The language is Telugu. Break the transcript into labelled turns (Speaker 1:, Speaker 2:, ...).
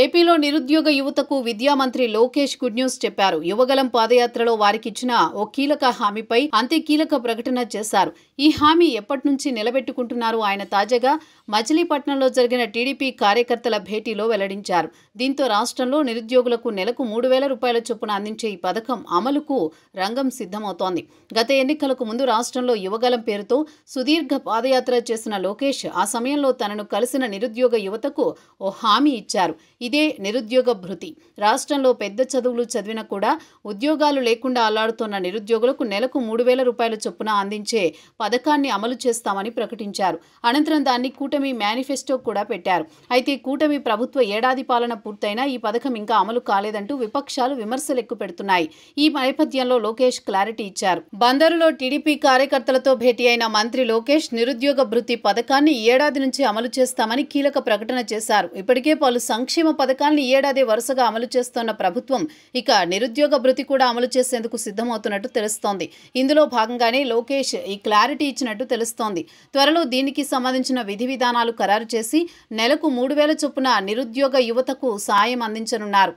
Speaker 1: ఏపీలో నిరుద్యోగ యువతకు విద్యా మంత్రి లోకేష్ గుడ్ న్యూస్ చెప్పారు. యువగలం పాదయాత్రలో వారికిచ్చిన ఓ కీలక హామీపై అంతే కీలక ప్రకటన చేశారు. ఈ హామీ ఎప్పటి నుంచి నిలబెట్టుకుంటున్నారు ఆయన తాజాగా మచిలీపట్నంలో జరిగిన టీడీపీ కార్యకర్తల భేటీలో వెల్లడించారు. దీంతో రాష్ట్రంలో నిరుద్యోగులకు నెలకు 3,000 రూపాయల చొప్పున అందించే ఈ పథకం అమలుకు రంగం సిద్ధమవుతోంది. గత ఎన్నికలకు ముందు రాష్ట్రంలో యువగలం పేరుతో సుదీర్ఘ పాదయాత్ర చేసిన లోకేష్ ఆ సమయంలో తనను కలిసిన నిరుద్యోగ యువతకు ఓ హామీ ఇచ్చారు. ఇదే నిరుద్యోగ భృతి. రాష్ట్రంలో పెద్ద చదువులు చదివినా కూడా ఉద్యోగాలు లేకుండా అల్లాడుతున్న నిరుద్యోగులకు నెలకు 3,000 రూపాయల చొప్పున అందించే పథకాన్ని అమలు చేస్తామని ప్రకటించారు. అనంతరం దాన్ని కూటమి మేనిఫెస్టో కూడా పెట్టారు. అయితే కూటమి ప్రభుత్వ ఏడాది పాలన పూర్తయినా ఈ పథకం ఇంకా అమలు కాలేదంటూ విపక్షాలు విమర్శలు ఎక్కుపెడుతున్నాయి. ఈ నేపథ్యంలో లోకేష్ క్లారిటీ ఇచ్చారు. బందరులో టీడీపీ కార్యకర్తలతో భేటీ అయిన మంత్రి లోకేష్ నిరుద్యోగ భృతి పథకాన్ని ఏడాది నుంచి అమలు చేస్తామని కీలక ప్రకటన చేశారు. ఇప్పటికే పలు సంక్షేమ పథకాలను ఏడాది వరుసగా అమలు చేస్తున్న ప్రభుత్వం ఇక నిరుద్యోగ భృతి కూడా అమలు చేసేందుకు సిద్ధమవుతున్నట్టు తెలుస్తోంది. ఇందులో భాగంగానే లోకేష్ ఈ క్లారిటీ ఇచ్చినట్టు తెలుస్తోంది. త్వరలో దీనికి సంబంధించిన విధి విధానాలు ఖరారు చేసి నెలకు 3,000 చొప్పున నిరుద్యోగ యువతకు సాయం అందించనున్నారు.